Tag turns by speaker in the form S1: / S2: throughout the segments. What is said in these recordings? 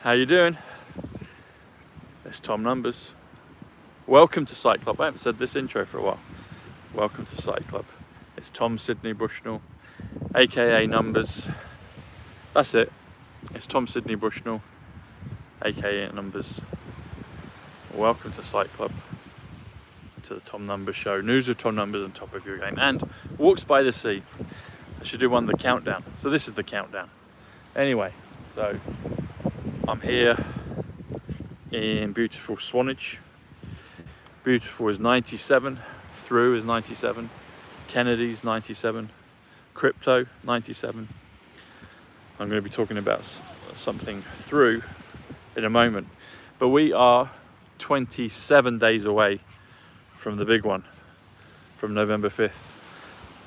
S1: How you doing? It's Tom Numbers. Welcome to Psych.Club. I haven't said this intro for a while. Welcome to Psych.Club. It's Tom Sydney Bushnell, aka Numbers. That's it. It's Tom Sydney Bushnell, aka Numbers. Welcome to Psych.Club, to the Tom Numbers show. News with Tom Numbers on top of your game. And Walks by the Sea. I should do one of the countdown. So this is the countdown. Anyway, so I'm here in beautiful Swanage. Beautiful is 97, through is 97, Kennedy's 97, crypto 97. I'm going to be talking about something through in a moment, but we are 27 days away from the big one, from November 5th.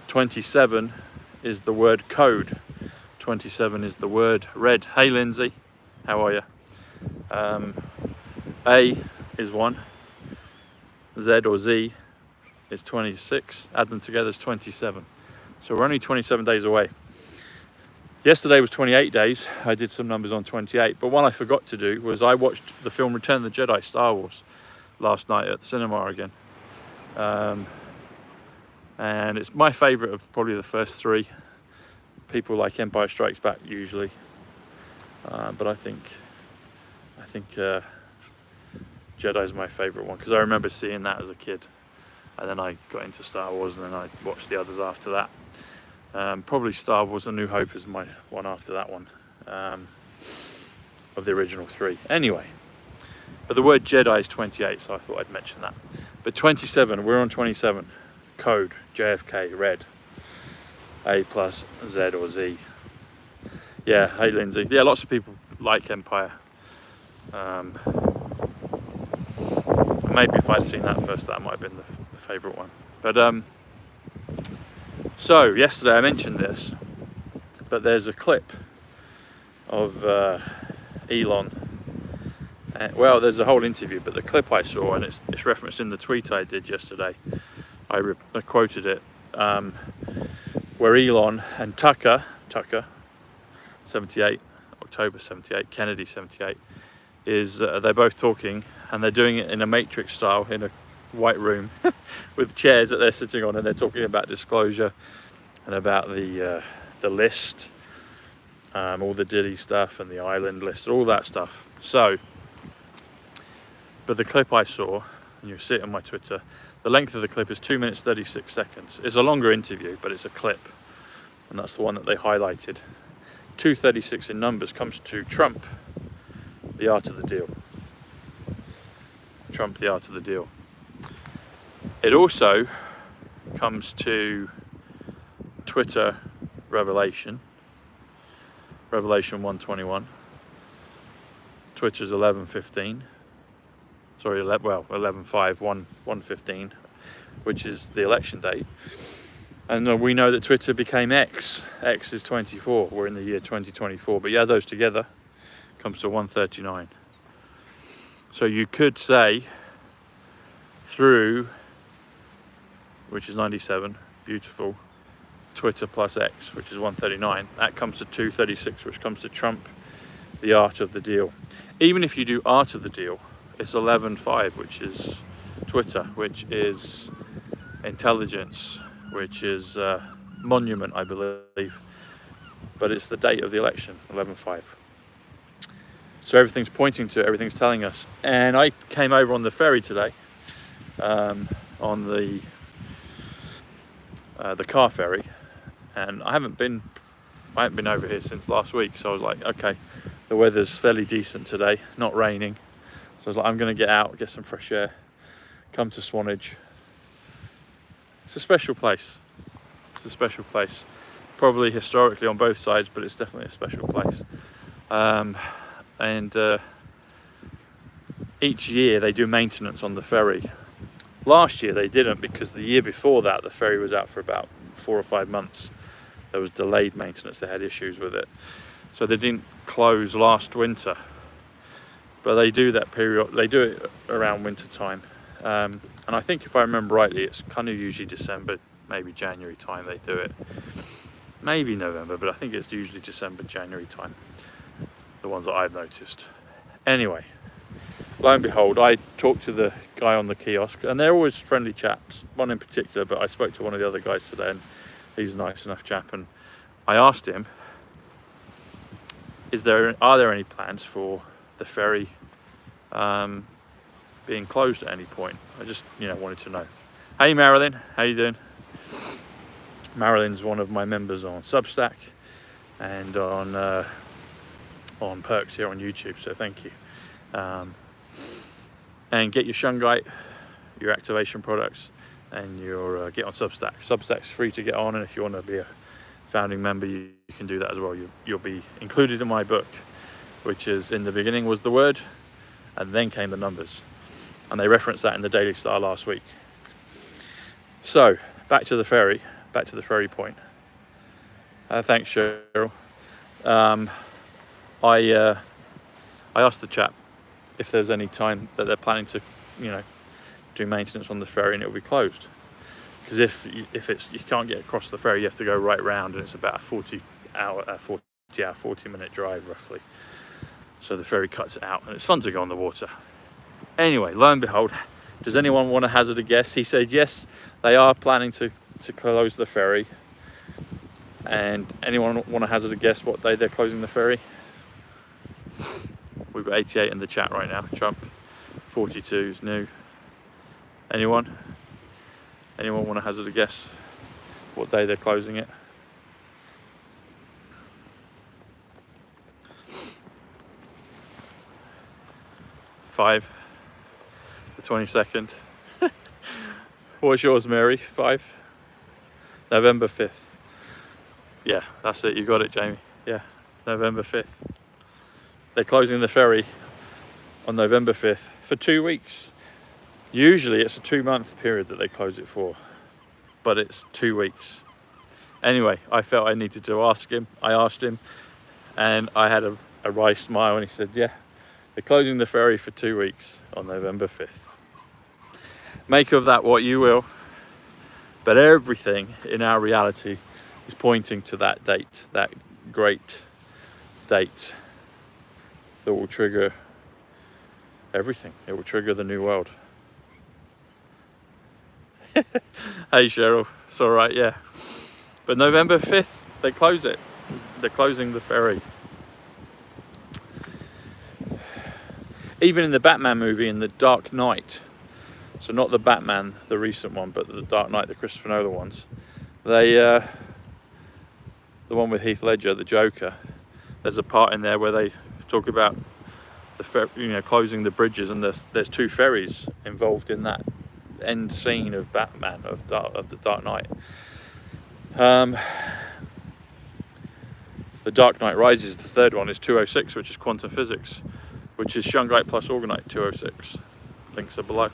S1: 27 is the word code. 27 is the word red. Hey Lindsay, how are you? A is 1, Z or Z is 26, add them together is 27. So we're only 27 days away. Yesterday was 28 days, I did some numbers on 28, but what I forgot to do was I watched the film Return of the Jedi, Star Wars, last night at the cinema again. And it's my favourite of probably the first 3. People like Empire Strikes Back usually, but I think Jedi's my favourite one because I remember seeing that as a kid, and then I got into Star Wars, and then I watched the others after that. Probably Star Wars: A New Hope is my one after that one, of the original 3. Anyway, but the word Jedi is 28, so I thought I'd mention that. But 27, we're on 27. Code JFK red. A plus Z or Z. Yeah, hey Lindsay. Yeah, lots of people like Empire. Maybe if I'd seen that first, that might have been the favourite one. But so yesterday I mentioned this, but there's a clip of Elon. Well, there's a whole interview, but the clip I saw, and it's referenced in the tweet I did yesterday. I quoted it. Where Elon and Tucker 78, October 78, Kennedy 78, is they're both talking, and they're doing it in a Matrix style in a white room with chairs that they're sitting on, and they're talking about disclosure and about the list, all the Diddy stuff and the island list, all that stuff. So, but the clip I saw, and you'll see it on my Twitter, the length of the clip is 2 minutes 36 seconds. It's a longer interview, but it's a clip, and that's the one that they highlighted. 2:36 in numbers comes to Trump, the art of the deal. Trump, the art of the deal. It also comes to Twitter Revelation 121. Twitter's 11:15. Sorry, 11:05, 1:15, which is the election date. And we know that Twitter became X. X is 24. We're in the year 2024. But yeah, those together comes to 139. So you could say through, which is 97, beautiful, Twitter plus X, which is 139. That comes to 236, which comes to Trump, the art of the deal. Even if you do art of the deal, it's 11:05, which is Twitter, which is intelligence, which is monument, I believe. But it's the date of the election, 11:05. So everything's pointing to it, everything's telling us. And I came over on the ferry today, on the car ferry, and I haven't been over here since last week. So I was like, okay, the weather's fairly decent today, not raining. So I was like, I'm going to get out, get some fresh air, come to Swanage. It's a special place. It's a special place. Probably historically on both sides, but it's definitely a special place. And each year they do maintenance on the ferry. Last year they didn't, because the year before that the ferry was out for about 4 or 5 months. There was delayed maintenance, they had issues with it. So they didn't close last winter. But they do that period, they do it around winter time. And I think if I remember rightly, it's kind of usually December, maybe January time they do it. Maybe November, but I think it's usually December, January time. The ones that I've noticed. Anyway, lo and behold, I talked to the guy on the kiosk, and they're always friendly chaps, one in particular, but I spoke to one of the other guys today, and he's a nice enough chap, and I asked him, are there any plans for the ferry being closed at any point? I just, wanted to know. Hey Marilyn, how you doing? Marilyn's one of my members on Substack and on Perks here on YouTube, so thank you. And get your shungite, your activation products, and your get on Substack. Substack's free to get on, and if you want to be a founding member, you can do that as well. You'll be included in my book, which is, in the beginning was the word, and then came the numbers, and they referenced that in the Daily Star last week. So back to the ferry point. Thanks, Cheryl. I asked the chap if there's any time that they're planning to, do maintenance on the ferry and it'll be closed. Because if you can't get across the ferry, you have to go right round, and it's about a 40 minute drive roughly. So the ferry cuts it out, and it's fun to go on the water. Anyway, lo and behold, does anyone want to hazard a guess? He said yes, they are planning to close the ferry. And anyone want to hazard a guess what day they're closing the ferry? We've got 88 in the chat right now. Trump, 42 is new. Anyone want to hazard a guess what day they're closing it? Five, the 22nd. What's yours, Mary? 5, November 5th. Yeah, that's it. You got it, Jamie. Yeah, November 5th. They're closing the ferry on November 5th for 2 weeks. Usually it's a 2-month period that they close it for, but it's 2 weeks. Anyway, I felt I needed to ask him. I asked him, and I had a wry smile, and he said, yeah, they're closing the ferry for 2 weeks on November 5th. Make of that what you will, but everything in our reality is pointing to that date, that great date that will trigger everything. It will trigger the new world. Hey Cheryl, it's all right, yeah. But November 5th, they close it. They're closing the ferry. Even in the Batman movie, in The Dark Knight, so not the Batman, the recent one, but the Dark Knight, the Christopher Nolan ones, they, the one with Heath Ledger, the Joker, there's a part in there where they talk about the closing the bridges, and there's 2 ferries involved in that end scene of Batman, of the Dark Knight. The Dark Knight Rises, the third one, is 206, which is quantum physics, which is shungite plus orgonite 206. Links are below.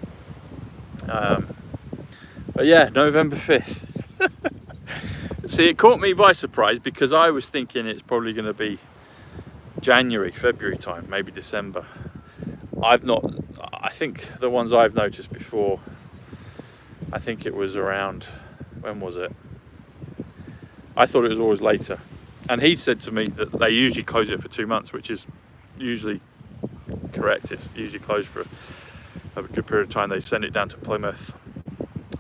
S1: But yeah, November 5th. See, it caught me by surprise because I was thinking it's probably going to be January, February time, maybe December. I think the ones I've noticed before, I think it was around, when was it? I thought it was always later. And he said to me that they usually close it for 2 months, which is usually correct. It's usually closed for a good period of time. They send it down to Plymouth,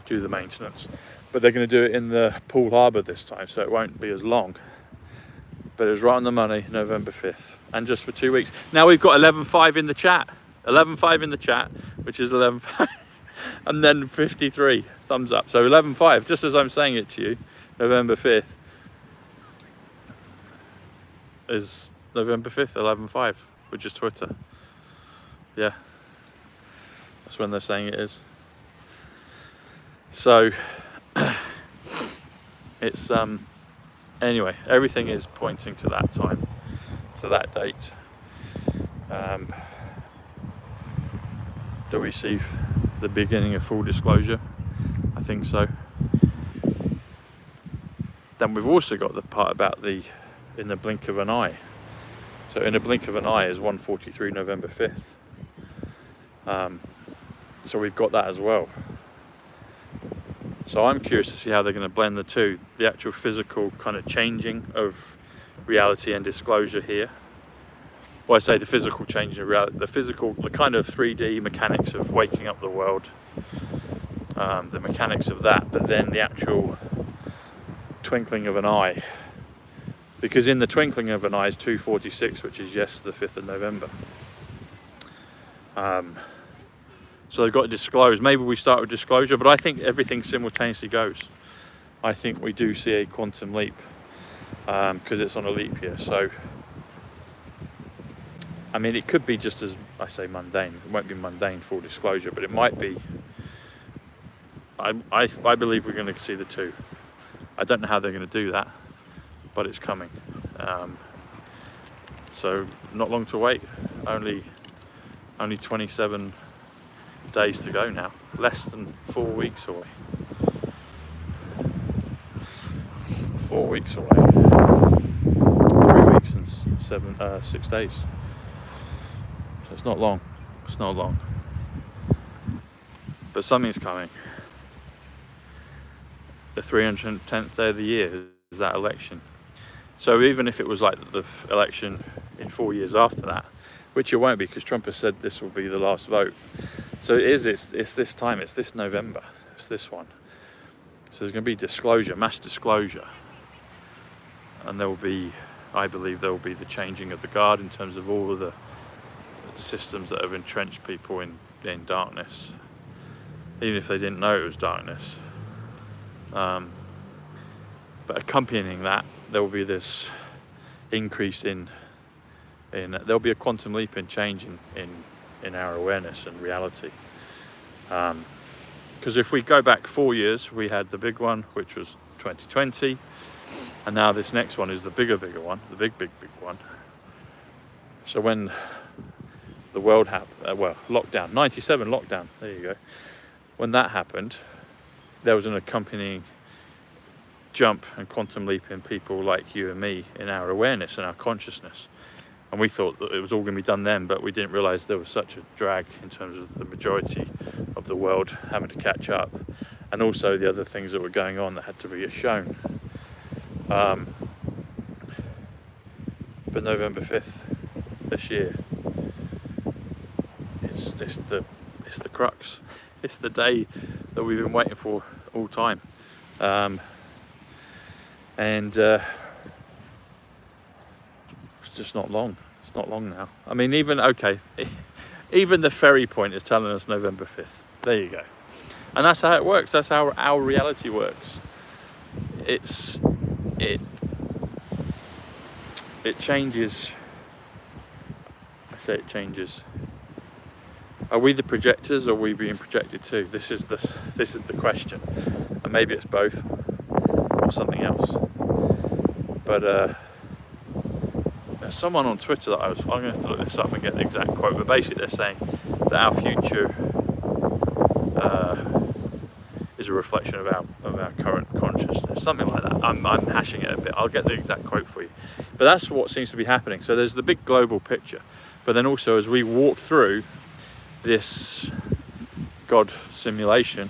S1: do the maintenance. But they're going to do it in the Poole Harbour this time, so it won't be as long. But it was right on the money, November 5th, and just for 2 weeks. Now we've got 11.5 in the chat. 11.5 in the chat, which is 11.5. And then 53 thumbs up. So 11.5, just as I'm saying it to you, November 5th is November 5th, 11.5, which is Twitter. Yeah, that's when they're saying it is. So it's anyway, everything is pointing to that time, to that date. Do we see the beginning of full disclosure? I think so. Then we've also got the part about the in the blink of an eye. So in a blink of an eye is 1:43 November 5th. So we've got that as well. So I'm curious to see how they're going to blend the two, the actual physical kind of changing of reality and disclosure here, well, I say the physical change in reality, the kind of 3D mechanics of waking up the world, the mechanics of that, but then the actual twinkling of an eye. Because in the twinkling of an eye is 2:46, which is the 5th of November. So they've got to disclose. Maybe we start with disclosure, but I think everything simultaneously goes. I think we do see a quantum leap because it's on a leap year. So, I mean, it could be just as I say mundane. It won't be mundane, full disclosure, but it might be. I believe we're going to see the two. I don't know how they're going to do that, but it's coming. So not long to wait. Only 27 days to go now. Less than 4 weeks away. 4 weeks away. 3 weeks and 6 days. So it's not long. It's not long. But something's coming. The 310th day of the year is that election. So even if it was like the election in 4 years after that, which it won't be because Trump has said this will be the last vote. So it's this time, it's this November, it's this one. So there's going to be disclosure, mass disclosure. And there will be, I believe there will be the changing of the guard in terms of all of the systems that have entrenched people in darkness. Even if they didn't know it was darkness. But accompanying that, there will be this increase in there'll be a quantum leap in change in our awareness and reality. Because if we go back 4 years, we had the big one, which was 2020, and now this next one is the bigger one, the big one. So when the world lockdown, 97 lockdown, there you go. When that happened, there was an accompanying jump and quantum leap in people like you and me in our awareness and our consciousness. And we thought that it was all going to be done then, but we didn't realize there was such a drag in terms of the majority of the world having to catch up, and also the other things that were going on that had to be shown. But November 5th this year, it's the crux. It's the day that we've been waiting for all time. And it's just not long. It's not long now. I mean, even the ferry point is telling us November 5th. There you go. And that's how it works. That's how our reality works. It changes. I say it changes. Are we the projectors, or are we being projected to? This is the question. And maybe it's both, or something else. But there's someone on Twitter that I'm going to have to look this up and get the exact quote, but basically they're saying that our future is a reflection of our current consciousness, something like that. I'm hashing it a bit. I'll get the exact quote for you. But that's what seems to be happening. So there's the big global picture, but then also as we walk through this God simulation,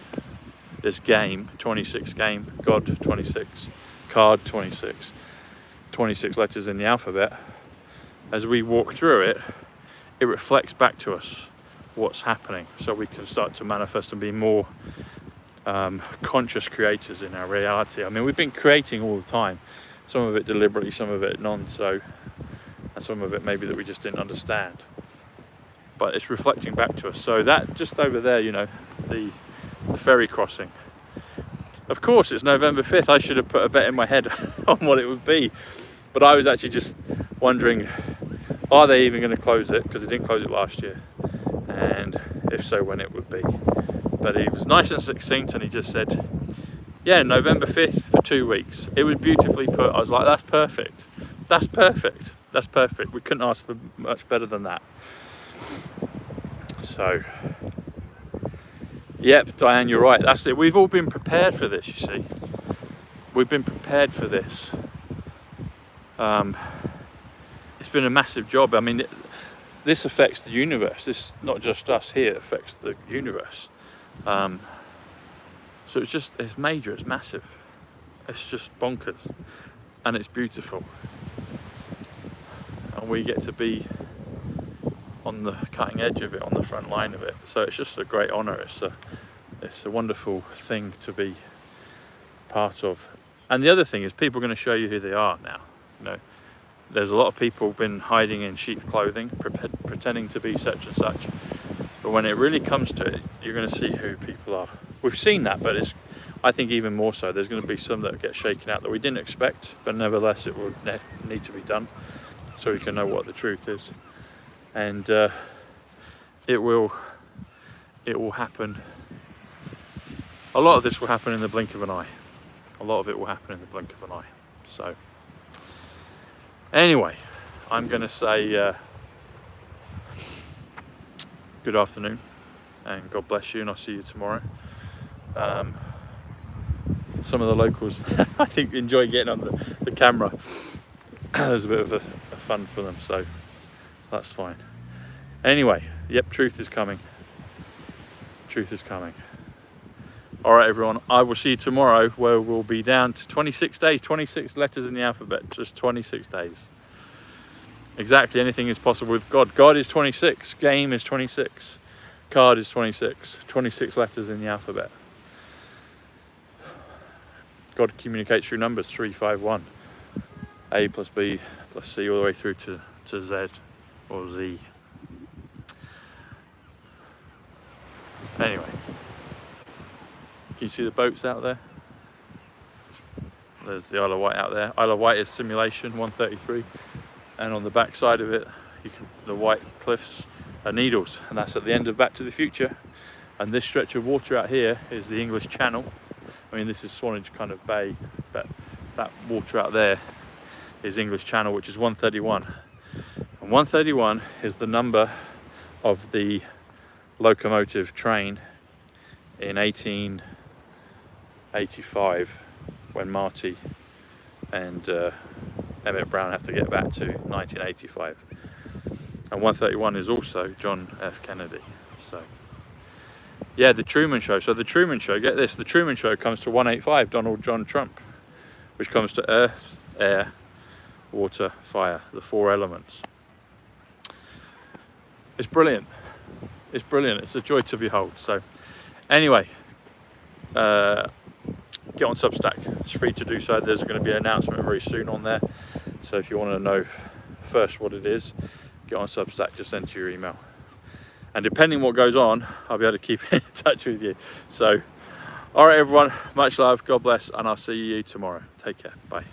S1: this game, 26 game, God 26, card 26, 26 letters in the alphabet, as we walk through it, it reflects back to us what's happening, so we can start to manifest and be more conscious creators in our reality. I mean, we've been creating all the time, some of it deliberately, some of it non-so, and some of it maybe that we just didn't understand. But it's reflecting back to us. So that just over there, you know, the ferry crossing. Of course, it's November 5th. I should have put a bet in my head on what it would be. But I was actually just wondering, are they even going to close it? Because they didn't close it last year. And if so, when it would be. But he was nice and succinct, and he just said, yeah, November 5th for 2 weeks. It was beautifully put. I was like, that's perfect. That's perfect. That's perfect. We couldn't ask for much better than that. So, yep, Diane, you're right. That's it. We've all been prepared for this, you see. We've been prepared for this. It's been a massive job. I mean, this affects the universe. This, not just us here, it affects the universe. So it's major, it's massive. It's just bonkers. And it's beautiful. And we get to be on the cutting edge of it, on the front line of it. So it's just a great honor. It's a wonderful thing to be part of. And the other thing is, people are going to show you who they are now. You know, there's a lot of people been hiding in sheep's clothing, pretending to be such and such. But when it really comes to it, you're going to see who people are. We've seen that, but I think even more so. There's going to be some that get shaken out that we didn't expect, but nevertheless it will need to be done so we can know what the truth is. And it will happen. A lot of this will happen in the blink of an eye. A lot of it will happen in the blink of an eye. So anyway, I'm going to say good afternoon and God bless you, and I'll see you tomorrow. Some of the locals I think enjoy getting on the camera. There's a bit of a fun for them, so that's fine. Anyway, yep, truth is coming. Truth is coming. All right, everyone, I will see you tomorrow, where we'll be down to 26 days, 26 letters in the alphabet, just 26 days. Exactly, anything is possible with God. God is 26, game is 26, card is 26, 26 letters in the alphabet. God communicates through numbers, 351. A plus B plus C all the way through to Z or Z. Anyway, can you see the boats out there? There's the Isle of Wight out there. Isle of Wight is simulation 133, and on the back side of it, the white cliffs are Needles, and that's at the end of Back to the Future. And this stretch of water out here is the English Channel. I mean, this is Swanage kind of bay, but that water out there is English Channel, which is 131. And 131 is the number of the locomotive train in 1885, when Marty and Emmett Brown have to get back to 1985. And 131 is also John F. Kennedy. So yeah, the Truman Show. So the Truman Show, get this, the Truman Show comes to 185, Donald John Trump, which comes to earth, air, water, fire, the four elements. It's brilliant. It's brilliant. It's a joy to behold. So anyway, get on Substack. It's free to do so. There's going to be an announcement very soon on there. So if you want to know first what it is, get on Substack, just enter your email. And depending what goes on, I'll be able to keep in touch with you. So, all right, everyone, much love, God bless, and I'll see you tomorrow. Take care. Bye.